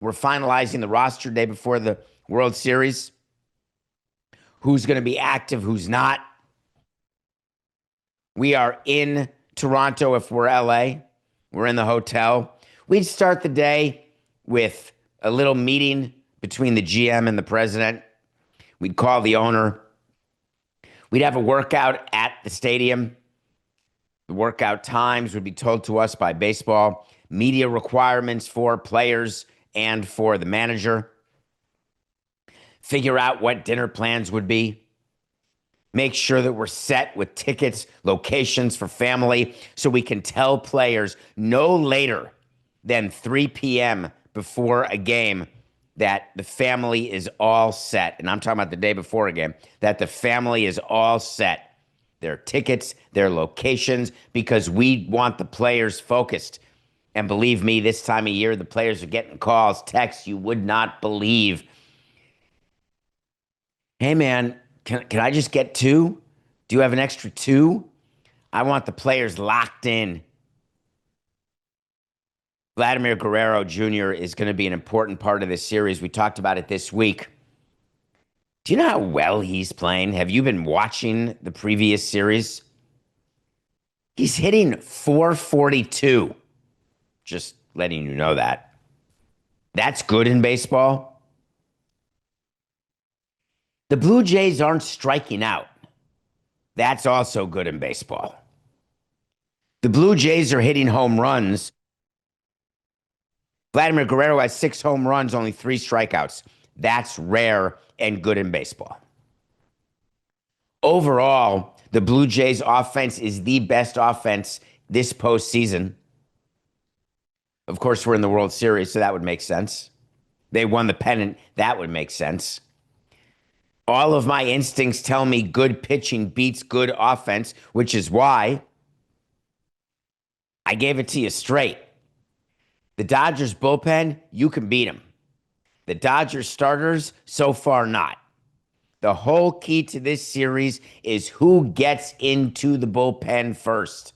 We're finalizing the roster day before the World Series. Who's going to be active, who's not. We are in Toronto if we're LA. We're in the hotel. We'd start the day with a little meeting between the GM and the president. We'd call the owner. We'd have a workout at the stadium. The workout times would be told to us by baseball. Media requirements for players and for the manager. Figure out what dinner plans would be. Make sure that we're set with tickets, locations for family, so we can tell players no later than 3 p.m. before a game that the family is all set. And I'm talking about the day before a game, that the family is all set. Their tickets, their locations, because we want the players focused. And believe me, this time of year, the players are getting calls, texts you would not believe. Hey, man, can I just get two? Do you have an extra two? I want the players locked in. Vladimir Guerrero Jr. is going to be an important part of this series. We talked about it this week. Do you know how well he's playing? Have you been watching the previous series? He's hitting .442. Just letting you know that. That's good in baseball. The Blue Jays aren't striking out. That's also good in baseball. The Blue Jays are hitting home runs. Vladimir Guerrero has 6 home runs, only 3 strikeouts. That's rare and good in baseball. Overall, the Blue Jays offense is the best offense this postseason. Of course, we're in the World Series, so that would make sense. They won the pennant. That would make sense. All of my instincts tell me good pitching beats good offense, which is why I gave it to you straight. The Dodgers bullpen, you can beat them. The Dodgers starters, so far not. The whole key to this series is who gets into the bullpen first.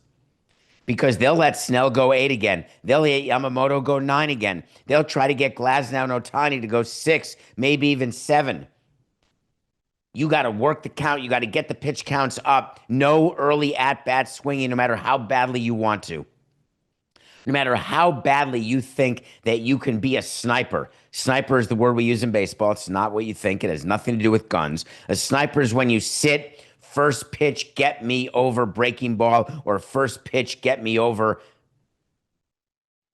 Because they'll let Snell go 8 again. They'll let Yamamoto go 9 again. They'll try to get Glasnow and Ohtani to go 6, maybe even 7. You got to work the count. You got to get the pitch counts up. No early at-bat swinging, no matter how badly you want to. No matter how badly you think that you can be a sniper. Sniper is the word we use in baseball. It's not what you think. It has nothing to do with guns. A sniper is when you sit, first pitch, get me over breaking ball, or first pitch, get me over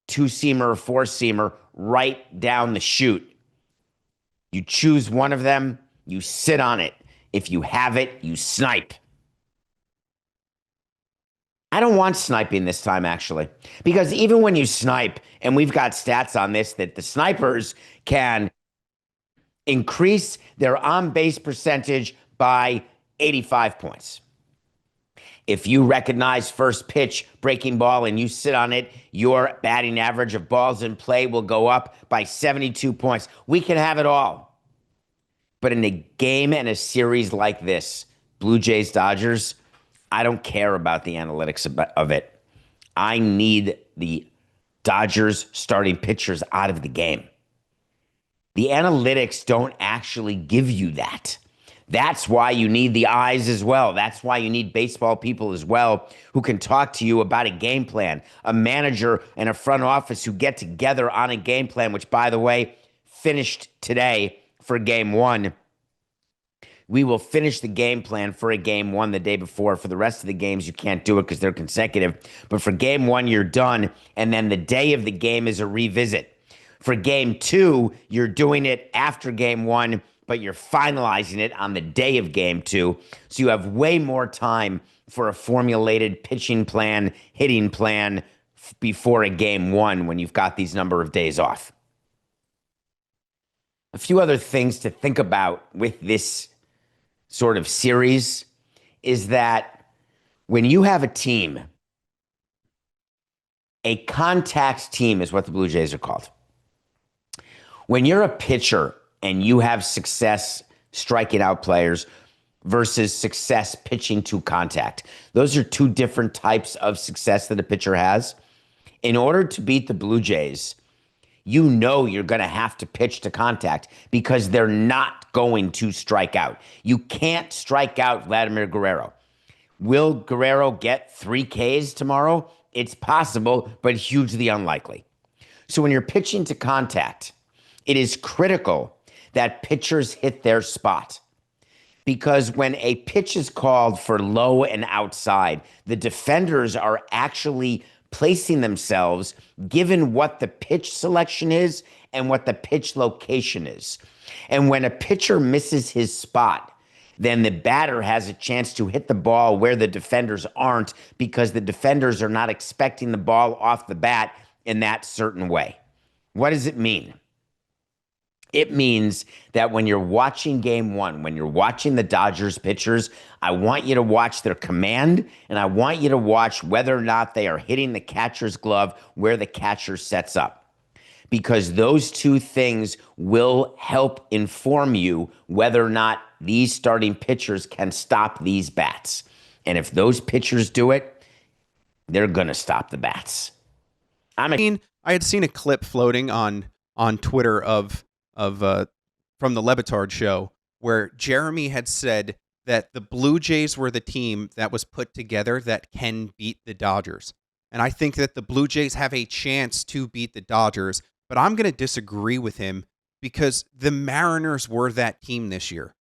two-seamer or four-seamer right down the chute. You choose one of them. You sit on it. If you have it, you snipe. I don't want sniping this time, actually, because even when you snipe, and we've got stats on this, that the snipers can increase their on-base percentage by 85 points. If you recognize first pitch breaking ball and you sit on it, your batting average of balls in play will go up by 72 points. We can have it all. But in a game and a series like this, Blue Jays, Dodgers, I don't care about the analytics of it. I need the Dodgers starting pitchers out of the game. The analytics don't actually give you that. That's why you need the eyes as well. That's why you need baseball people as well who can talk to you about a game plan, a manager and a front office who get together on a game plan, which, by the way, finished today for game 1. We will finish the game plan for a game 1 the day before. For the rest of the games, you can't do it because they're consecutive. But for game 1, you're done. And then the day of the game is a revisit. For game 2, you're doing it after game 1, but you're finalizing it on the day of game 2. So you have way more time for a formulated pitching plan, hitting plan before a game 1 when you've got these number of days off. A few other things to think about with this sort of series is that when you have a team, a contact team is what the Blue Jays are called. When you're a pitcher and you have success striking out players versus success pitching to contact, those are two different types of success that a pitcher has. In order to beat the Blue Jays, you know you're going to have to pitch to contact because they're not going to strike out. You can't strike out Vladimir Guerrero. Will Guerrero get 3 Ks tomorrow? It's possible, but hugely unlikely. So when you're pitching to contact, it is critical that pitchers hit their spot. Because when a pitch is called for low and outside, the defenders are actually placing themselves given what the pitch selection is and what the pitch location is. And when a pitcher misses his spot, then the batter has a chance to hit the ball where the defenders aren't because the defenders are not expecting the ball off the bat in that certain way. What does it mean? It means that when you're watching game one, when you're watching the Dodgers pitchers, I want you to watch their command, and I want you to watch whether or not they are hitting the catcher's glove where the catcher sets up. Because those two things will help inform you whether or not these starting pitchers can stop these bats. And if those pitchers do it, they're going to stop the bats. I had seen a clip floating on Twitter of from the Levitard show where Jeremy had said that the Blue Jays were the team that was put together that can beat the Dodgers. And I think that the Blue Jays have a chance to beat the Dodgers, but I'm going to disagree with him because the Mariners were that team this year.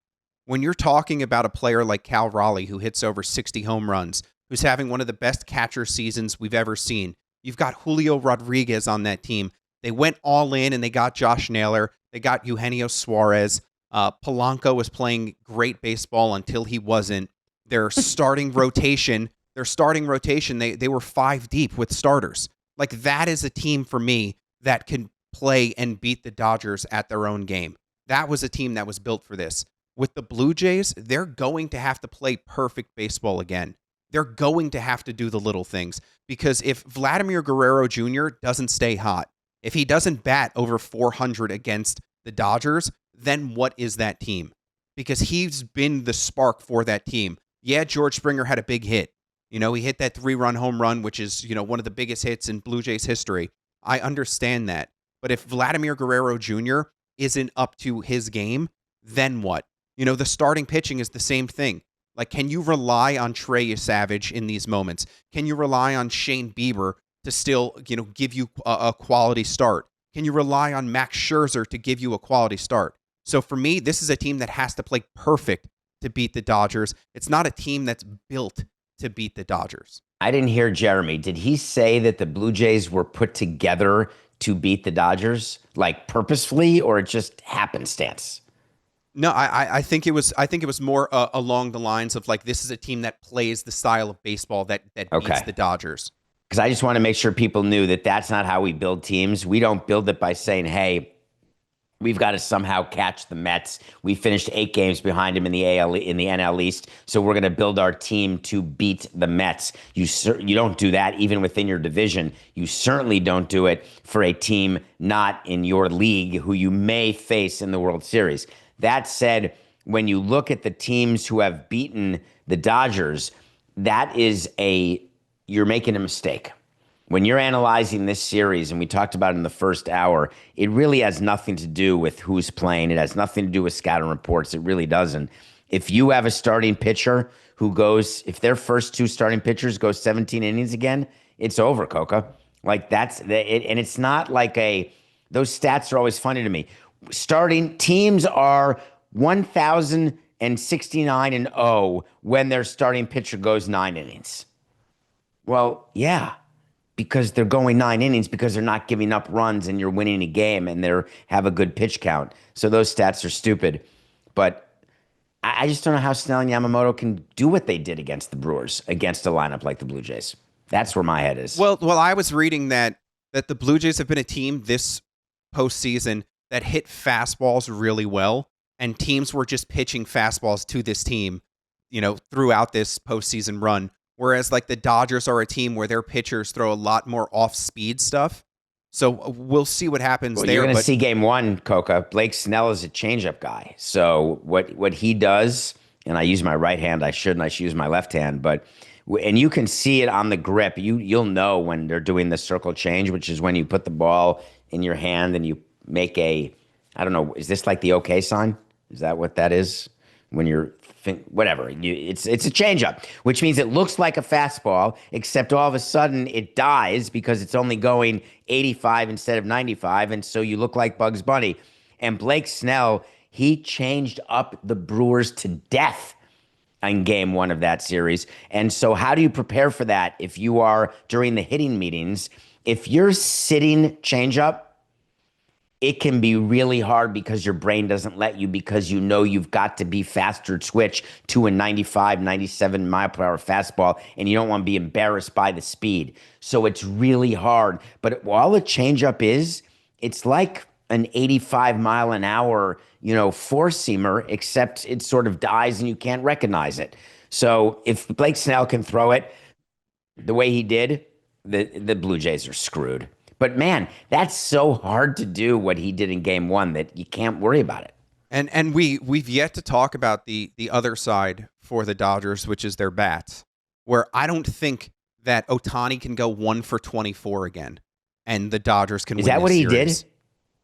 When you're talking about a player like Cal Raleigh who hits over 60 home runs, who's having one of the best catcher seasons we've ever seen, you've got Julio Rodriguez on that team. They went all in and they got Josh Naylor. They got Eugenio Suarez. Polanco was playing great baseball until he wasn't. Their starting rotation, they were 5 deep with starters. Like, that is a team for me that can play and beat the Dodgers at their own game. That was a team that was built for this. With the Blue Jays, they're going to have to play perfect baseball again. They're going to have to do the little things because if Vladimir Guerrero Jr. doesn't stay hot, if he doesn't bat over 400 against the Dodgers, then what is that team? Because he's been the spark for that team. Yeah, George Springer had a big hit. He hit that 3-run home run, which is, one of the biggest hits in Blue Jays history. I understand that. But if Vladimir Guerrero Jr. isn't up to his game, then what? The starting pitching is the same thing. Like, can you rely on Trey Savage in these moments? Can you rely on Shane Bieber to still, give you a quality start? Can you rely on Max Scherzer to give you a quality start? So for me, this is a team that has to play perfect to beat the Dodgers. It's not a team that's built to beat the Dodgers. I didn't hear Jeremy. Did he say that the Blue Jays were put together to beat the Dodgers, like purposefully, or just happenstance? No, I think it was more along the lines of like, this is a team that plays the style of baseball that beats the Dodgers. Because I just want to make sure people knew that that's not how we build teams. We don't build it by saying, hey, we've got to somehow catch the Mets. We finished 8 games behind them in the NL East, so we're going to build our team to beat the Mets. You don't do that even within your division. You certainly don't do it for a team not in your league who you may face in the World Series. That said, when you look at the teams who have beaten the Dodgers, you're making a mistake. When you're analyzing this series, and we talked about it in the first hour, it really has nothing to do with who's playing. It has nothing to do with scouting reports. It really doesn't. If you have a starting pitcher if their first 2 starting pitchers go 17 innings again, it's over, Coca. Like, that's it. And it's not like those stats are always funny to me. Starting teams are 1,069-0 when their starting pitcher goes 9 innings. Well, yeah, because they're going 9 innings because they're not giving up runs and you're winning a game and they have a good pitch count. So those stats are stupid. But I just don't know how Snell and Yamamoto can do what they did against the Brewers, against a lineup like the Blue Jays. That's where my head is. Well, I was reading that the Blue Jays have been a team this postseason that hit fastballs really well, and teams were just pitching fastballs to this team, throughout this postseason run. Whereas like the Dodgers are a team where their pitchers throw a lot more off-speed stuff. So we'll see what happens there. You're going to see game 1, Coca. Blake Snell is a changeup guy. So what he does, and I use my right hand, I should use my left hand, and you can see it on the grip. You'll know when they're doing the circle change, which is when you put the ball in your hand and you make a, I don't know, is this like the okay sign? Is that what that is? When you're whatever, it's a changeup, which means it looks like a fastball, except all of a sudden it dies because it's only going 85 instead of 95, and so you look like Bugs Bunny. And Blake Snell, he changed up the Brewers to death in game one of that series. And so how do you prepare for that if you are during the hitting meetings? If you're sitting changeup, it can be really hard because your brain doesn't let you, because you know you've got to be faster switch to a 95, 97 mile per hour fastball, and you don't want to be embarrassed by the speed. So it's really hard. But while a changeup is, it's like an 85 mile an hour, four seamer, except it sort of dies and you can't recognize it. So if Blake Snell can throw it the way he did, the Blue Jays are screwed. But man, that's so hard to do what he did in game one that you can't worry about it. And we've yet to talk about the other side for the Dodgers, which is their bats, where I don't think that Ohtani can go 1 for 24 again, and the Dodgers can win. Is that what he series. did?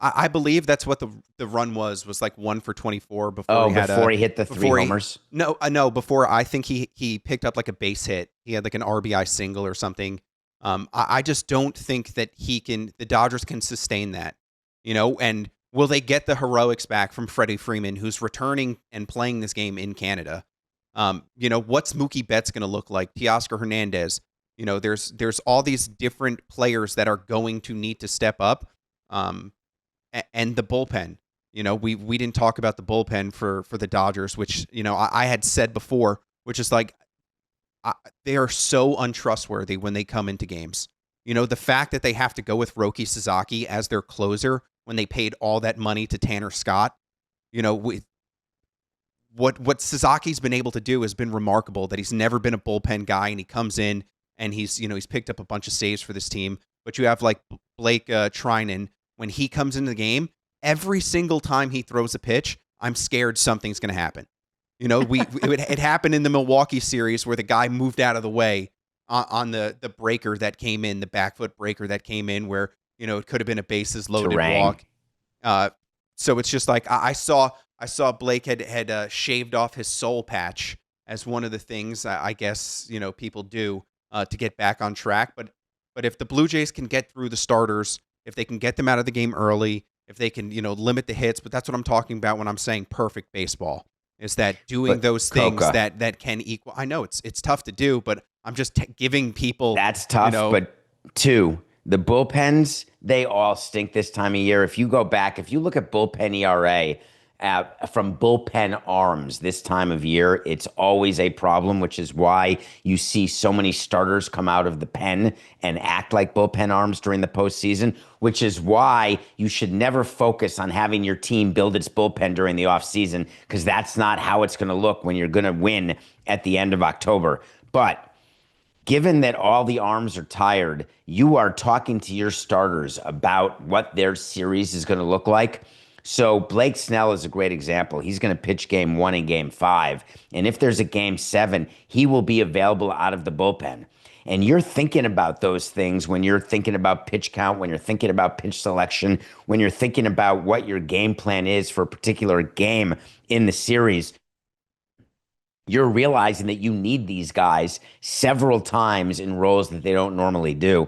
I believe that's what the run was like 1 for 24 before he hit the three homers. No, before I think he picked up like a base hit. He had like an RBI single or something. I just don't think that the Dodgers can sustain that, and will they get the heroics back from Freddie Freeman, who's returning and playing this game in Canada? What's Mookie Betts going to look like? Teoscar Hernandez, there's all these different players that are going to need to step up. And the bullpen, we didn't talk about the bullpen for the Dodgers, which, I had said before, which is like, they are so untrustworthy when they come into games. The fact that they have to go with Roki Sasaki as their closer when they paid all that money to Tanner Scott, what Sasaki's been able to do has been remarkable, that he's never been a bullpen guy, and he comes in and he's picked up a bunch of saves for this team. But you have like Blake Trinan, when he comes into the game, every single time he throws a pitch, I'm scared something's going to happen. It happened in the Milwaukee series where the guy moved out of the way on the breaker that came in, the back foot breaker that came in, where, it could have been a bases loaded walk. So it's just like, I saw Blake had shaved off his soul patch as one of the things I guess, people do to get back on track. But if the Blue Jays can get through the starters, if they can get them out of the game early, if they can, limit the hits, but that's what I'm talking about when I'm saying perfect baseball. Is that doing those things that can equal? I know it's tough to do, but I'm just giving people. That's tough, but the bullpens, they all stink this time of year. If you go back, if you look at bullpen ERA from bullpen arms this time of year, it's always a problem, which is why you see so many starters come out of the pen and act like bullpen arms during the postseason, which is why you should never focus on having your team build its bullpen during the offseason, because that's not how it's going to look when you're going to win at the end of October. But given that all the arms are tired, you are talking to your starters about what their series is going to look like. So Blake Snell is a great example. He's going to pitch game 1 and game 5. And if there's a game 7, he will be available out of the bullpen. And you're thinking about those things when you're thinking about pitch count, when you're thinking about pitch selection, when you're thinking about what your game plan is for a particular game in the series. You're realizing that you need these guys several times in roles that they don't normally do.